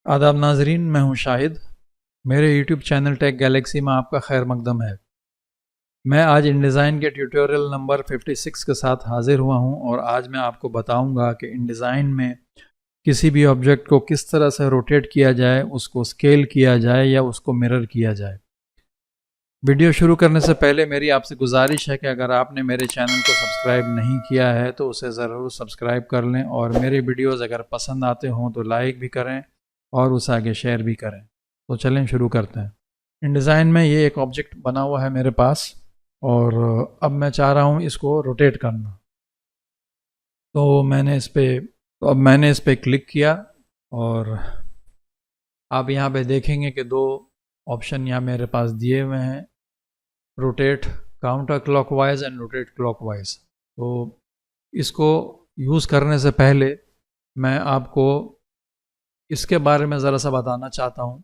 आदाब नाजरीन, मैं हूं शाहिद। मेरे YouTube चैनल टेक गैलेक्सी में आपका खैर मकदम है। मैं आज InDesign के ट्यूटोरियल नंबर 56 के साथ हाजिर हुआ हूं और आज मैं आपको बताऊंगा कि InDesign में किसी भी ऑब्जेक्ट को किस तरह से रोटेट किया जाए, उसको स्केल किया जाए या उसको मिरर किया जाए। वीडियो शुरू करने से पहले मेरी आपसे गुजारिश है कि अगर आपने मेरे चैनल को सब्सक्राइब नहीं किया है तो उसे ज़रूर सब्सक्राइब कर लें और मेरे वीडियोज़ अगर पसंद आते हों तो लाइक भी करें और उसे आगे शेयर भी करें। तो चलें शुरू करते हैं। InDesign में ये एक ऑब्जेक्ट बना हुआ है मेरे पास और अब मैं चाह रहा हूँ इसको रोटेट करना। तो मैंने इस पे क्लिक किया और आप यहाँ पे देखेंगे कि दो ऑप्शन यहाँ मेरे पास दिए हुए हैं, rotate counter clockwise and rotate clockwise. तो इसको यूज़ करने से पहले मैं आपको इसके बारे में ज़रा सा बताना चाहता हूँ।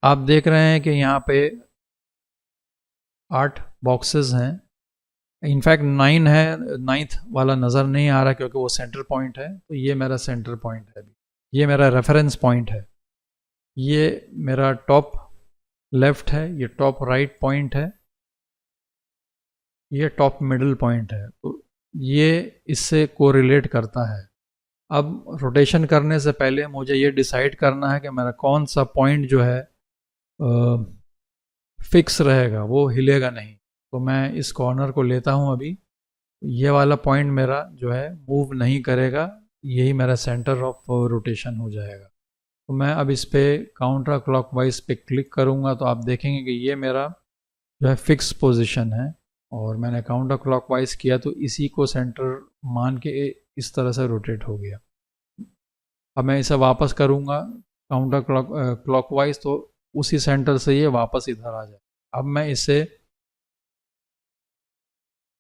आप देख रहे हैं कि यहाँ पे 8 बॉक्सेस हैं, इनफैक्ट 9 है, 9th वाला नज़र नहीं आ रहा क्योंकि वो सेंटर पॉइंट है। तो ये मेरा सेंटर पॉइंट है, ये मेरा रेफरेंस पॉइंट है, ये मेरा टॉप लेफ्ट है, ये टॉप राइट पॉइंट है, ये टॉप मिडल पॉइंट है। तो ये इससे कोरिलेट करता है। अब रोटेशन करने से पहले मुझे ये डिसाइड करना है कि मेरा कौन सा पॉइंट जो है फिक्स रहेगा, वो हिलेगा नहीं। तो मैं इस कॉर्नर को लेता हूँ अभी, ये वाला पॉइंट मेरा जो है मूव नहीं करेगा, यही मेरा सेंटर ऑफ रोटेशन हो जाएगा। तो मैं अब इस पे काउंटर क्लॉकवाइज पे क्लिक करूँगा तो आप देखेंगे कि ये मेरा जो है फिक्स पोजीशन है और मैंने काउंटर क्लॉकवाइज किया तो इसी को सेंटर मान के इस तरह से रोटेट हो गया। अब मैं इसे वापस करूँगा काउंटर क्लॉकवाइज तो उसी सेंटर से ये वापस इधर आ जाए। अब मैं इसे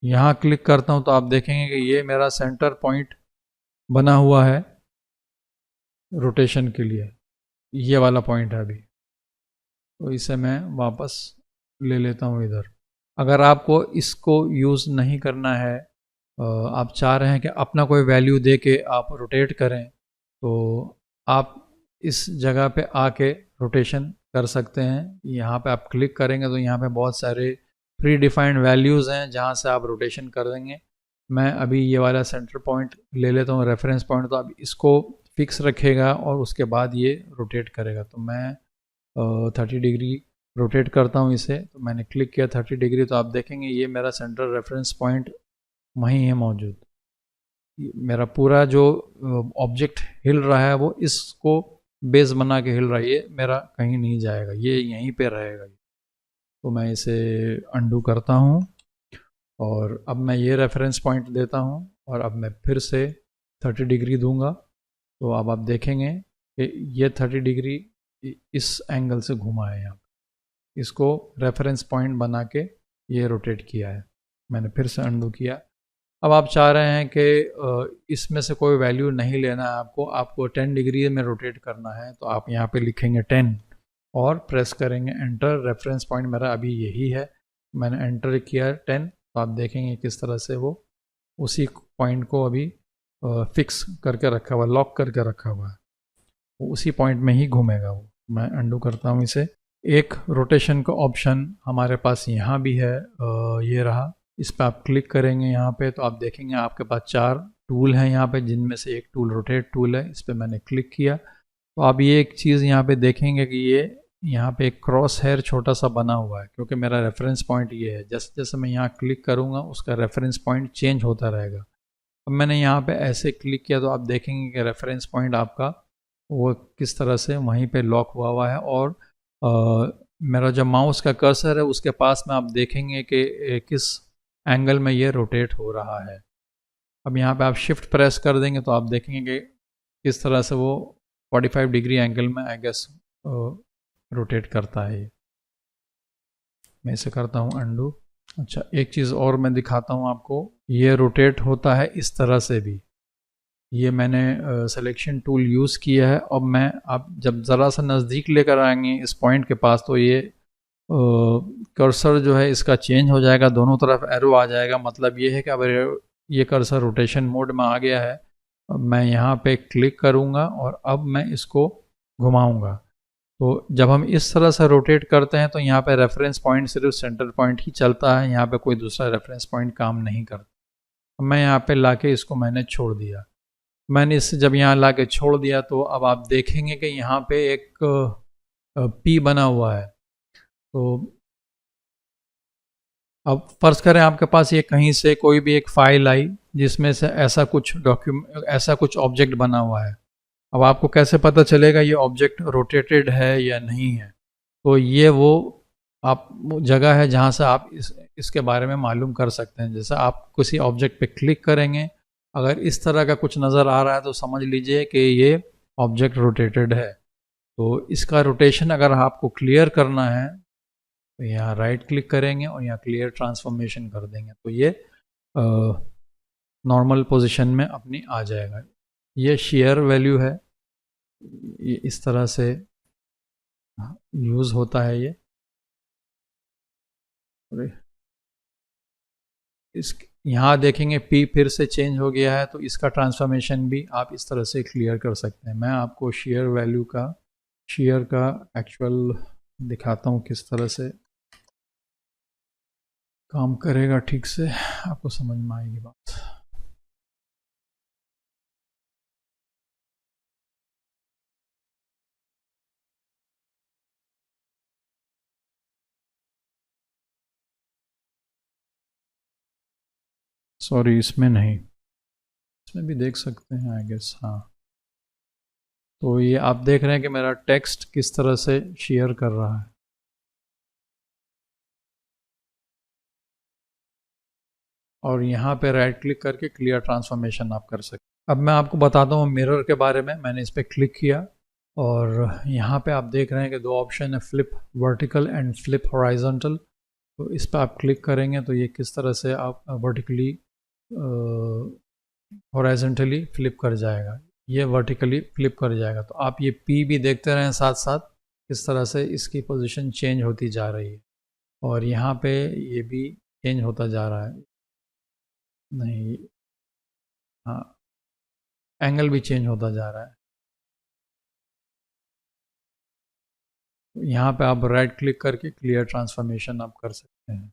यहाँ क्लिक करता हूँ तो आप देखेंगे कि ये मेरा सेंटर पॉइंट बना हुआ है रोटेशन के लिए, ये वाला पॉइंट है अभी। तो इसे मैं वापस ले लेता हूँ इधर। अगर आपको इसको यूज़ नहीं करना है, आप चाह रहे हैं कि अपना कोई वैल्यू दे के आप रोटेट करें, तो आप इस जगह पे आके रोटेशन कर सकते हैं। यहाँ पे आप क्लिक करेंगे तो यहाँ पे बहुत सारे प्री डिफाइंड वैल्यूज़ हैं जहाँ से आप रोटेशन कर देंगे। मैं अभी ये वाला सेंटर पॉइंट ले लेता हूँ, रेफरेंस पॉइंट, तो अब इसको फिक्स रखेगा और उसके बाद ये रोटेट करेगा। तो मैं 30 डिग्री रोटेट करता हूँ इसे। तो मैंने क्लिक किया 30 डिग्री, तो आप देखेंगे ये मेरा सेंटर रेफरेंस पॉइंट वहीं है मौजूद। मेरा पूरा जो ऑब्जेक्ट हिल रहा है वो इसको बेस बना के हिल रहा है, ये मेरा कहीं नहीं जाएगा, ये यहीं पे रहेगा। तो मैं इसे अंडू करता हूँ और अब मैं ये रेफरेंस पॉइंट देता हूँ और अब मैं फिर से 30 डिग्री दूंगा। तो अब आप देखेंगे कि ये 30 डिग्री इस एंगल से घुमा है, यहाँ इसको रेफरेंस पॉइंट बना के ये रोटेट किया है। मैंने फिर से अंडू किया। अब आप चाह रहे हैं कि इसमें से कोई वैल्यू नहीं लेना है आपको 10 डिग्री में रोटेट करना है, तो आप यहाँ पे लिखेंगे 10 और प्रेस करेंगे एंटर। रेफरेंस पॉइंट मेरा अभी यही है, मैंने एंटर किया 10। तो आप देखेंगे किस तरह से वो उसी पॉइंट को अभी फिक्स करके रखा हुआ, लॉक करके रखा हुआ है, वो उसी पॉइंट में ही घूमेगा वो। मैं अंडू करता हूँ इसे। एक रोटेशन का ऑप्शन हमारे पास यहाँ भी है, ये रहा। इस पर आप क्लिक करेंगे यहाँ पे तो आप देखेंगे आपके पास 4 टूल हैं यहाँ पे, जिनमें से एक टूल रोटेट टूल है। इस पर मैंने क्लिक किया तो आप ये एक चीज़ यहाँ पे देखेंगे कि ये यहाँ पे एक क्रॉस हेयर छोटा सा बना हुआ है, क्योंकि मेरा रेफरेंस पॉइंट ये है। जैसे जैसे मैं यहाँ क्लिक करूँगा उसका रेफरेंस पॉइंट चेंज होता रहेगा। अब मैंने यहाँ पे ऐसे क्लिक किया तो आप देखेंगे कि रेफरेंस पॉइंट आपका वो किस तरह से वहीं पे लॉक हुआ है और मेरा जो माउस का कर्सर है उसके पास में आप देखेंगे कि किस एंगल में ये रोटेट हो रहा है। अब यहाँ पे आप शिफ्ट प्रेस कर देंगे तो आप देखेंगे कि किस तरह से वो 45 डिग्री एंगल में आई गेस रोटेट करता है। मैं इसे करता हूँ अंडू। अच्छा, एक चीज़ और मैं दिखाता हूँ आपको, ये रोटेट होता है इस तरह से भी। ये मैंने सिलेक्शन टूल यूज़ किया है। अब मैं आप जब ज़रा सा नज़दीक लेकर आएंगे इस पॉइंट के पास तो ये कर्सर जो है इसका चेंज हो जाएगा, दोनों तरफ एरो आ जाएगा। मतलब ये है कि अब ये कर्सर रोटेशन मोड में आ गया है। अब मैं यहाँ पे क्लिक करूँगा और अब मैं इसको घुमाऊंगा। तो जब हम इस तरह से रोटेट करते हैं तो यहाँ पे रेफरेंस पॉइंट सिर्फ सेंटर पॉइंट ही चलता है, यहाँ पे कोई दूसरा रेफरेंस पॉइंट काम नहीं करता। मैं यहाँ पे लाके इसको मैंने छोड़ दिया। मैंने इसे जब यहाँ लाके छोड़ दिया तो अब आप देखेंगे कि यहाँ पे एक पी बना हुआ है। तो अब फर्ज करें आपके पास ये कहीं से कोई भी एक फाइल आई जिसमें से ऐसा कुछ ऑब्जेक्ट बना हुआ है। अब आपको कैसे पता चलेगा ये ऑब्जेक्ट रोटेटेड है या नहीं है? तो ये वो आप जगह है जहाँ से आप इसके बारे में मालूम कर सकते हैं। जैसे आप किसी ऑब्जेक्ट पे क्लिक करेंगे, अगर इस तरह का कुछ नज़र आ रहा है तो समझ लीजिए कि ये ऑब्जेक्ट रोटेटेड है। तो इसका रोटेशन अगर आपको क्लियर करना है तो यहाँ राइट क्लिक करेंगे और यहाँ क्लियर ट्रांसफॉर्मेशन कर देंगे तो ये नॉर्मल पोजीशन में अपनी आ जाएगा। ये शेयर वैल्यू है, ये इस तरह से यूज़ होता है। ये इस यहाँ देखेंगे पी फिर से चेंज हो गया है, तो इसका ट्रांसफॉर्मेशन भी आप इस तरह से क्लियर कर सकते हैं। मैं आपको शेयर वैल्यू का शेयर का एक्चुअल दिखाता हूँ किस तरह से काम करेगा, ठीक से आपको समझ में आएगी बात। सॉरी, इसमें नहीं, इसमें भी देख सकते हैं आई गेस। हाँ, तो ये आप देख रहे हैं कि मेरा टेक्स्ट किस तरह से शेयर कर रहा है। और यहाँ पे राइट क्लिक करके क्लियर ट्रांसफॉर्मेशन आप कर सकते हैं। अब मैं आपको बताता हूँ मिरर के बारे में। मैंने इस पर क्लिक किया और यहाँ पे आप देख रहे हैं कि दो ऑप्शन है, flip vertical and flip horizontal. तो इस पर आप क्लिक करेंगे तो ये किस तरह से आप वर्टिकली हॉरिजॉन्टली फ्लिप कर जाएगा, ये वर्टिकली फ्लिप कर जाएगा। तो आप ये पी भी देखते रहें साथ साथ किस तरह से इसकी पोजीशन चेंज होती जा रही है। और यहाँ पे ये भी चेंज होता जा रहा है, नहीं, हाँ, एंगल भी चेंज होता जा रहा है। यहाँ पे आप राइट क्लिक करके क्लियर ट्रांसफॉर्मेशन आप कर सकते हैं।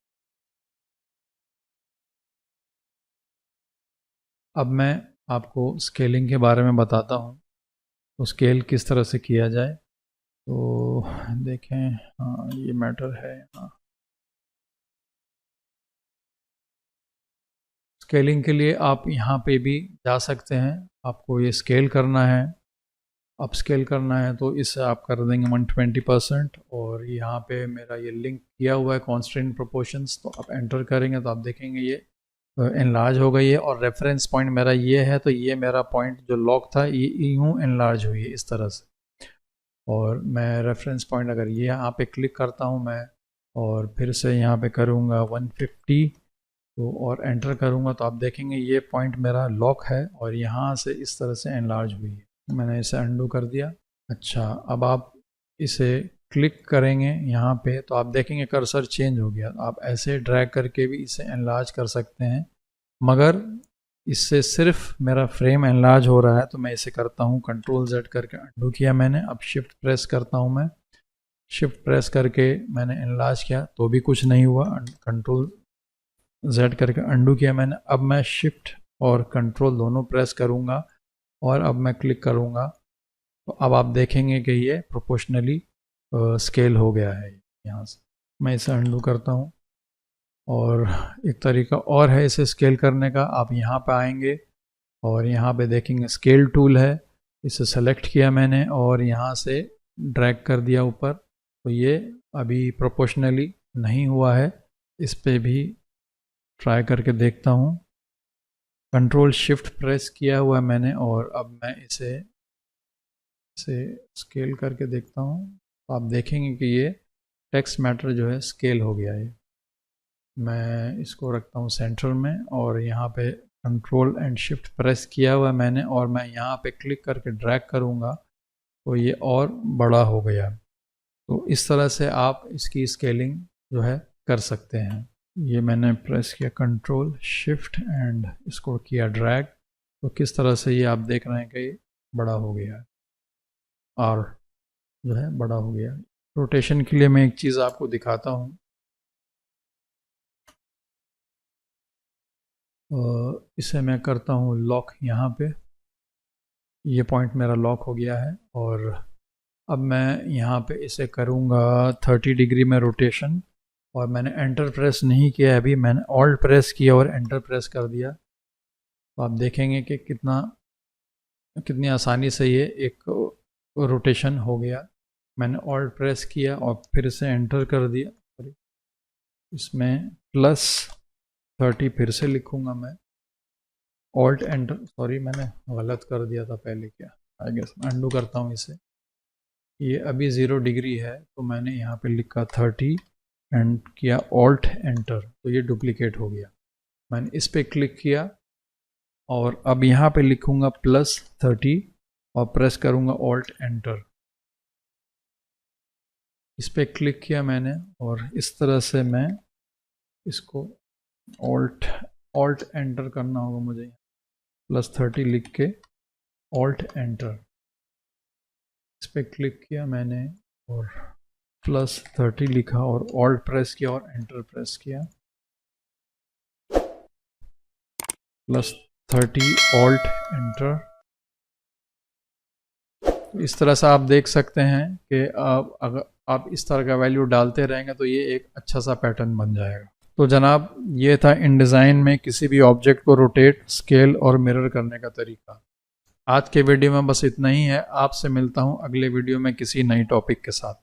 अब मैं आपको स्केलिंग के बारे में बताता हूँ, तो स्केल किस तरह से किया जाए। तो देखें, हाँ ये मैटर है। हाँ, स्केलिंग के लिए आप यहाँ पे भी जा सकते हैं। आपको ये स्केल करना है, अप स्केल करना है तो इसे आप कर देंगे 120%। और यहाँ पे मेरा ये लिंक किया हुआ है कॉन्स्टेंट प्रोपोर्शंस, तो आप एंटर करेंगे तो आप देखेंगे ये एनलार्ज हो गई है। और रेफरेंस पॉइंट मेरा ये है, तो ये मेरा पॉइंट जो लॉक था ये यूँ एनलार्ज हुई है इस तरह से। और मैं रेफरेंस पॉइंट अगर ये यहाँ पे क्लिक करता हूँ मैं और फिर से यहाँ पे करूँगा 150 तो और एंटर करूँगा तो आप देखेंगे ये पॉइंट मेरा लॉक है और यहाँ से इस तरह से एनलार्ज हुई है। मैंने इसे अंडू कर दिया। अच्छा, अब आप इसे क्लिक करेंगे यहाँ पे तो आप देखेंगे कर्सर चेंज हो गया। आप ऐसे ड्रैग करके भी इसे एनलार्ज कर सकते हैं, मगर इससे सिर्फ मेरा फ्रेम एनलार्ज हो रहा है। तो मैं इसे करता हूँ कंट्रोल Z करके अंडू किया मैंने। अब शिफ्ट प्रेस करता हूँ मैं, शिफ्ट प्रेस करके मैंने एनलार्ज किया तो भी कुछ नहीं हुआ। कंट्रोल Z करके अंडू किया मैंने। अब मैं शिफ्ट और कंट्रोल दोनों प्रेस करूँगा और अब मैं क्लिक करूँगा तो अब आप देखेंगे कि ये प्रोपोर्शनली स्केल हो गया है यहाँ से। मैं इसे अंडू करता हूँ। और एक तरीका और है इसे स्केल करने का, आप यहाँ पे आएंगे और यहाँ पे देखेंगे स्केल टूल है, इसे सेलेक्ट किया मैंने और यहाँ से ड्रैग कर दिया ऊपर। तो ये अभी प्रोपोर्शनली नहीं हुआ है, इस पे भी ट्राई करके देखता हूँ। कंट्रोल शिफ्ट प्रेस किया हुआ है मैंने और अब मैं इसे स्केल करके देखता हूँ तो आप देखेंगे कि ये टेक्स्ट मैटर जो है स्केल हो गया है। मैं इसको रखता हूँ सेंटर में और यहाँ पे कंट्रोल एंड शिफ्ट प्रेस किया हुआ है मैंने और मैं यहाँ पे क्लिक करके ड्रैग करूँगा तो ये और बड़ा हो गया। तो इस तरह से आप इसकी स्केलिंग जो है कर सकते हैं। ये मैंने प्रेस किया कंट्रोल शिफ्ट एंड इसको किया ड्रैग, तो किस तरह से ये आप देख रहे हैं कि बड़ा हो गया है। और जो है बड़ा हो गया। रोटेशन के लिए मैं एक चीज़ आपको दिखाता हूँ। इसे मैं करता हूँ लॉक यहाँ पे, ये पॉइंट मेरा लॉक हो गया है। और अब मैं यहाँ पे इसे करूँगा 30 डिग्री में रोटेशन, और मैंने एंटर प्रेस नहीं किया है अभी, मैंने ऑल्ट प्रेस किया और एंटर प्रेस कर दिया। तो आप देखेंगे कि कितनी आसानी से ये एक रोटेशन हो गया। मैंने ऑल्ट प्रेस किया और फिर से एंटर कर दिया। इसमें +30 फिर से लिखूँगा मैं, ऑल्ट एंटर, सॉरी मैंने गलत कर दिया था पहले, क्या आई गेस अंडू करता हूँ इसे। ये अभी 0 डिग्री है तो मैंने यहाँ पे लिखा 30 एंड किया ऑल्ट एंटर, तो ये डुप्लीकेट हो गया। मैंने इस पे क्लिक किया और अब यहाँ पे लिखूँगा +30 और प्रेस करूँगा ऑल्ट एंटर। इस पे क्लिक किया मैंने और इस तरह से मैं इसको ऑल्ट एंटर करना होगा मुझे, +30 लिख के ऑल्ट एंटर। इस पर क्लिक किया मैंने और +30 लिखा और ऑल्ट प्रेस किया और एंटर प्रेस किया, +30 ऑल्ट एंटर। इस तरह से आप देख सकते हैं कि अगर आप इस तरह का वैल्यू डालते रहेंगे तो ये एक अच्छा सा पैटर्न बन जाएगा। तो जनाब ये था InDesign में किसी भी ऑब्जेक्ट को रोटेट, स्केल और मिरर करने का तरीका। आज के वीडियो में बस इतना ही है। आपसे मिलता हूँ अगले वीडियो में किसी नई टॉपिक के साथ।